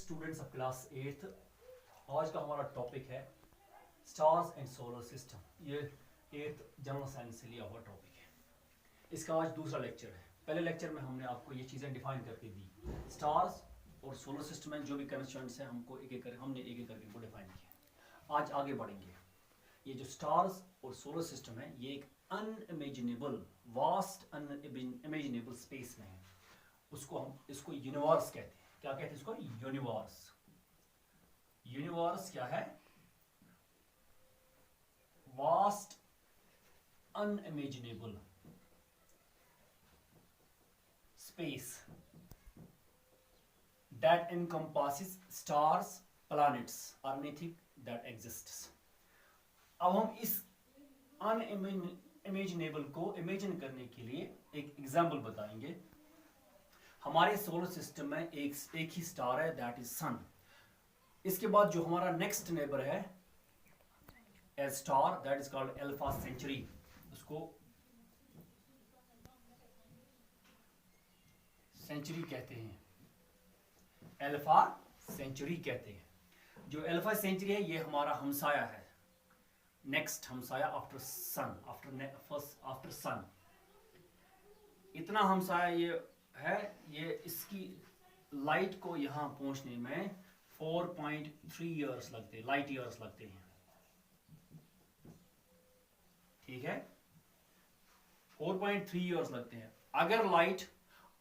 Students of class 8th। आज का हमारा टॉपिक है स्टार्स एंड सोलर सिस्टम। ये 8th जनरल साइंस से लिया हुआ टॉपिक है। इसका आज दूसरा लेक्चर है। पहले लेक्चर में हमने आपको ये चीज़ें डिफाइन करके दी, स्टार्स और सोलर सिस्टम में जो भी कंस्ट्रेंट्स हैं हमने एक एक करके इनको डिफाइन किया। आज आगे बढ़ेंगे। ये जो स्टार्स और सोलर सिस्टम है ये एक अनइमेजिनेबल वास्ट अनइमेजिनेबल स्पेस में है। इसको यूनिवर्स कहते हैं। क्या कहते हैं इसको? यूनिवर्स। यूनिवर्स क्या है? Vast unimaginable space that encompasses stars, planets or anything that exists। अब हम इस अनइमेजिनेबल को इमेजिन करने के लिए एक एग्जाम्पल बताएंगे। हमारे सोलर सिस्टम में एक ही स्टार है, दैट इज सन। इसके बाद जो हमारा नेक्स्ट नेबर है a star, that is called Alpha Centauri. उसको सेंचुरी कहते हैं, अल्फा सेंचुरी कहते हैं। जो अल्फा सेंचुरी है ये हमारा हमसाया है, नेक्स्ट हमसाया आफ्टर सन, आफ्टर सन। इतना हमसाया ये है, ये इसकी लाइट को यहां पहुंचने में 4.3 ईयर्स लगते हैं, लाइट ईयर्स लगते हैं। ठीक है, 4.3 ईयर्स लगते हैं। अगर लाइट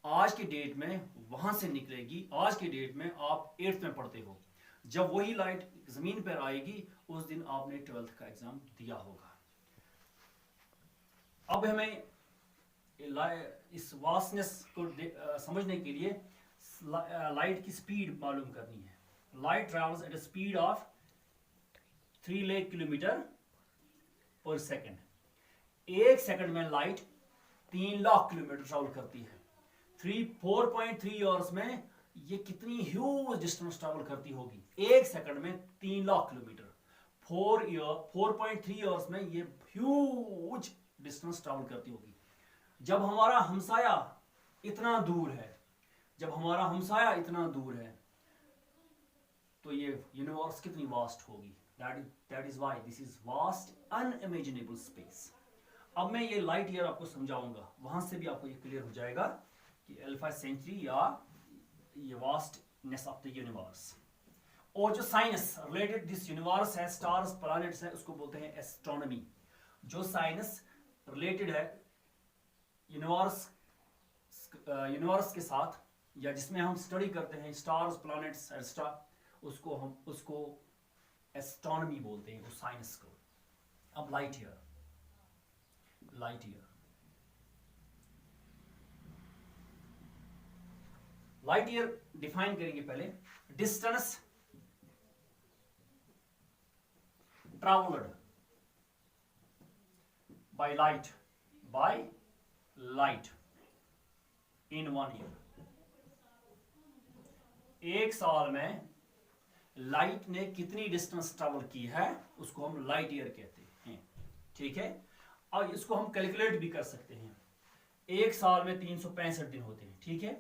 आज की डेट में वहां से निकलेगी, आज की डेट में आप 8th में पढ़ते हो, जब वही लाइट जमीन पर आएगी उस दिन आपने 12th का एग्जाम दिया होगा। अब हमें इस वास्टनेस को समझने के लिए लाइट की स्पीड मालूम करनी है। Light travels at a speed of 3 lakh kilometre पर सेकंड। एक सेकंड में लाइट 3 लाख किलोमीटर ट्रैवल करती है। 4.3 ईयर्स में ये कितनी ह्यूज डिस्टेंस ट्रैवल करती होगी? एक सेकंड में 3 लाख किलोमीटर। 4.3 ईयर्स में ये ह्यूज डिस्टेंस ट्रैवल करती होगी। जब हमारा हमसाया इतना दूर है, तो ये यूनिवर्स कितनी वास्ट होगी? That is why this is vast unimaginable space. अब मैं ये लाइट ईयर आपको समझाऊंगा, वहां से भी आपको ये क्लियर हो जाएगा कि अल्फा सेंचुरी या ये वास्टनेस ऑफ द यूनिवर्स। और जो साइंस रिलेटेड दिस यूनिवर्स है, स्टार्स प्लैनेट्स है, उसको बोलते हैं एस्ट्रोनॉमी। जो साइंस रिलेटेड है यूनिवर्स के साथ, या जिसमें हम स्टडी करते हैं स्टार्स प्लैनेट्स एक्स्ट्रा, उसको एस्ट्रोनॉमी बोलते हैं, उस साइंस को। अब लाइट ईयर डिफाइन करेंगे। पहले distance travelled by light in 1 year. एक साल में लाइट ने कितनी डिस्टेंस ट्रैवल की है उसको हम लाइट ईयर कहते हैं। ठीक है, और इसको हम कैलकुलेट भी कर सकते हैं। एक साल में 365 दिन होते हैं। ठीक है,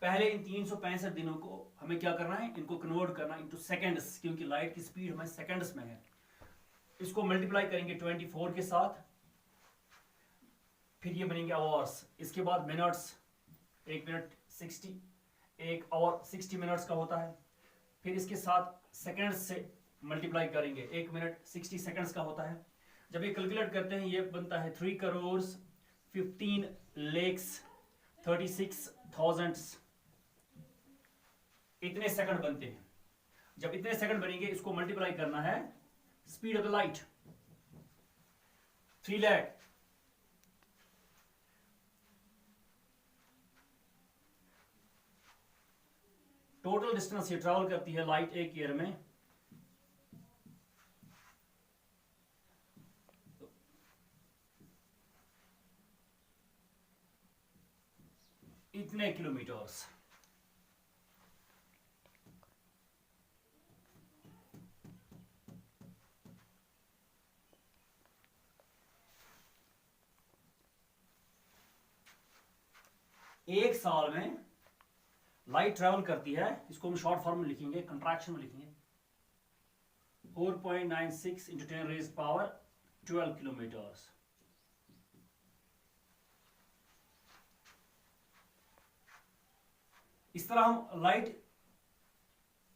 पहले इन 365 दिनों को हमें क्या करना है? इनको कन्वर्ट करना इनटू सेकंड्स, क्योंकि लाइट की स्पीड हमें सेकंड्स में है। इसको मल्टीप्लाई करेंगे 24 के साथ, फिर ये बनेंगे आवर्स। इसके बाद मिनट्स, 1 मिनट 60, 1 आवर 60 मिनट्स का होता है। फिर इसके साथ सेकंड्स से मल्टीप्लाई करेंगे, 1 मिनट 60 सेकंड्स का होता है। जब ये कैलकुलेट करते हैं ये बनता है 3,15,36,000। इतने सेकंड बनते हैं। जब इतने सेकंड बनेंगे इसको मल्टीप्लाई करना है speed of the light, 3 lakh. Total distance ये ट्रैवल करती है लाइट एक ईयर में इतने किलोमीटर्स। एक साल में लाइट ट्रैवल करती है, इसको हम शॉर्ट फॉर्म में लिखेंगे, कंट्रैक्शन में लिखेंगे 4.96 इंटू 10 रेज़ पावर 12 किलोमीटर्स। इस तरह हम लाइट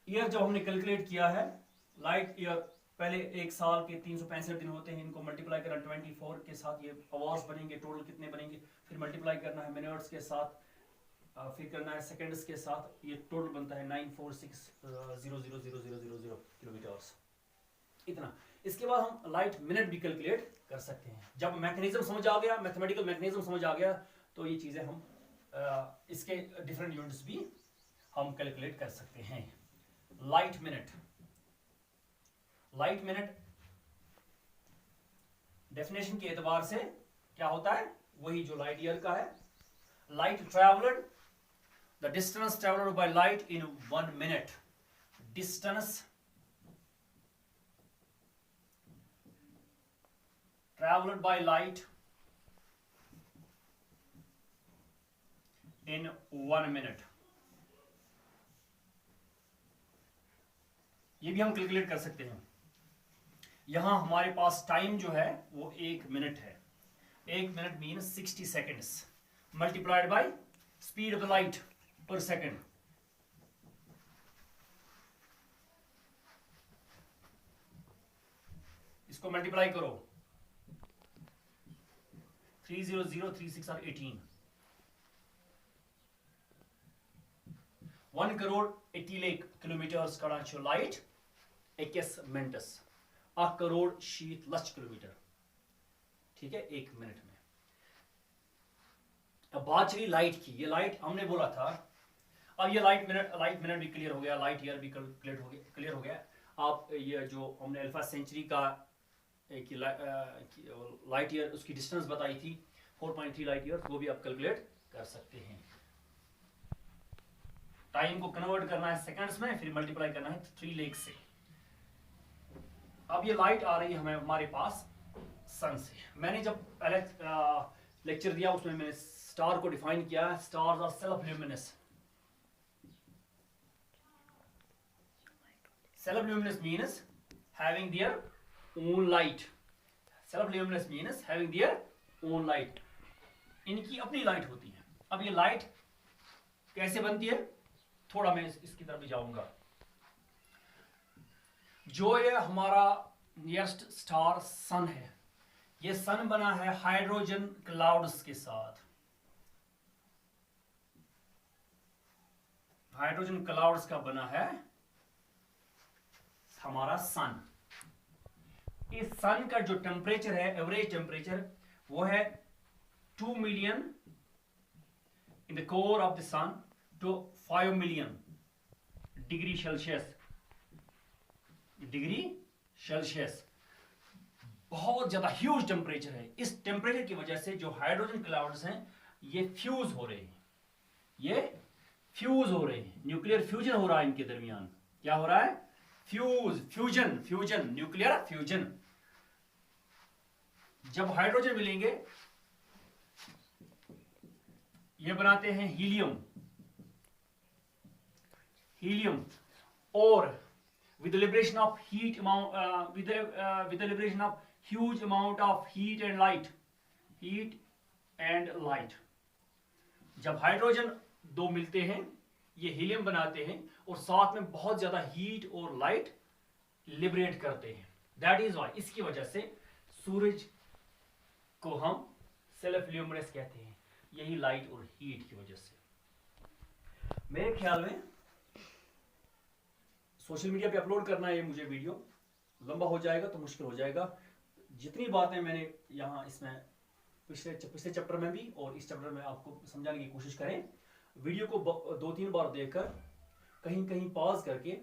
ईयर जब हमने कैलकुलेट किया है, लाइट ईयर पहले एक साल के 365 दिन होते हैं, इनको मल्टीप्लाई करना 24 के साथ, ये आवर्स बनेंगे, टोटल कितने बनेंगे, फिर मल्टीप्लाई करना है मिनट्स के साथ, फिर करना है सेकंड्स के साथ, ये टोटल बनता है 946,000,000 किलोमीटर्स, इतना। इसके बाद हम लाइट मिनट भी कैलकुलेट कर सकते हैं। जब मैकेनिज्म समझ आ गया, मैथमेटिकल मैकेनिज्म समझ आ गया, तो ये चीजें हम इसके डिफरेंट यूनिट्स भी हम कैलकुलेट कर सकते हैं। Light minute, light minute definition के एतबार से क्या होता है, वही जो लाइट ईयर का है। Light travelled, the distance travelled by light in 1 minute, distance travelled by light in 1 minute, ये भी हम कैलकुलेट कर सकते हैं। यहां हमारे पास टाइम जो है वो 1 मिनट है। 1 minute mean 60 seconds multiplied by speed of the light पर सेकेंड। इसको मल्टीप्लाई करो, 30036 और 18, 1 करोड़ 80 लाख किलोमीटर्स कडाच लाइट एकस मिनटस, 1 करोड़ 7 लाख किलोमीटर, ठीक है, 1 मिनट में। अब बात चली लाइट की, ये लाइट हमने बोला था, अब ये लाइट मिनट भी क्लियर हो गया, लाइट ईयर भी क्लियर हो गया। आप ये जो हमने अल्फा सेंचुरी का एक लाइट ईयर उसकी डिस्टेंस बताई थी 4.3 लाइट ईयर, वो भी आप कैलकुलेट कर सकते हैं। टाइम को कन्वर्ट करना है सेकंड्स में, फिर मल्टीप्लाई करना है 3 लाख से। अब ये लाइट आ रही है हमें हमारे पास सन से। मैंने जब पहले लेक्चर दिया उसमें मैंने स्टार को डिफाइन किया, stars are self luminous. Self luminous means having their own light, self luminous means having their own light, इनकी अपनी लाइट होती है। अब ये लाइट कैसे बनती है, थोड़ा मैं इसकी तरफ भी जाऊंगा। जो ये हमारा नियरेस्ट स्टार सन है, ये सन बना है हाइड्रोजन क्लाउड्स के साथ, हाइड्रोजन क्लाउड्स का बना है हमारा सन। इस सन का जो टेम्परेचर है, एवरेज टेम्परेचर, वो है 2 million in the core of the sun to 5 million degree Celsius, बहुत ज्यादा ह्यूज टेम्परेचर है। इस टेम्परेचर की वजह से जो हाइड्रोजन क्लाउड्स हैं ये फ्यूज हो रहे हैं, न्यूक्लियर फ्यूजन हो रहा है इनके दरमियान। क्या हो रहा है, फ्यूजन, न्यूक्लियर फ्यूजन। जब हाइड्रोजन मिलेंगे ये बनाते हैं हीलियम, और with the liberation of heat amount, with the liberation of huge amount of heat and light, जब हाइड्रोजन दो मिलते हैं ये हीलियम बनाते हैं और साथ में बहुत ज्यादा हीट और लाइट लिबरेट करते हैं। दैट इज वाई, इसकी वजह से सूरज को हम सेल्फ ल्यूमिनस कहते हैं, यही लाइट और हीट की वजह से। मेरे ख्याल में सोशल मीडिया पे अपलोड करना है ये मुझे वीडियो लंबा हो जाएगा तो मुश्किल हो जाएगा। जितनी बातें मैंने यहाँ इसमें पिछले चैप्टर में भी और इस चैप्टर में आपको समझाने की कोशिश करें। वीडियो को 2-3 बार देखकर कहीं कहीं पॉज करके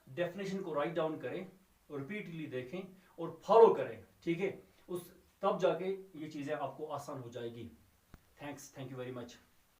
डेफिनेशन को राइट डाउन करें और रिपीटली देखें और फॉलो करें, ठीक है, तब जाके ये चीज़ें आपको आसान हो जाएगी। Thank you very much.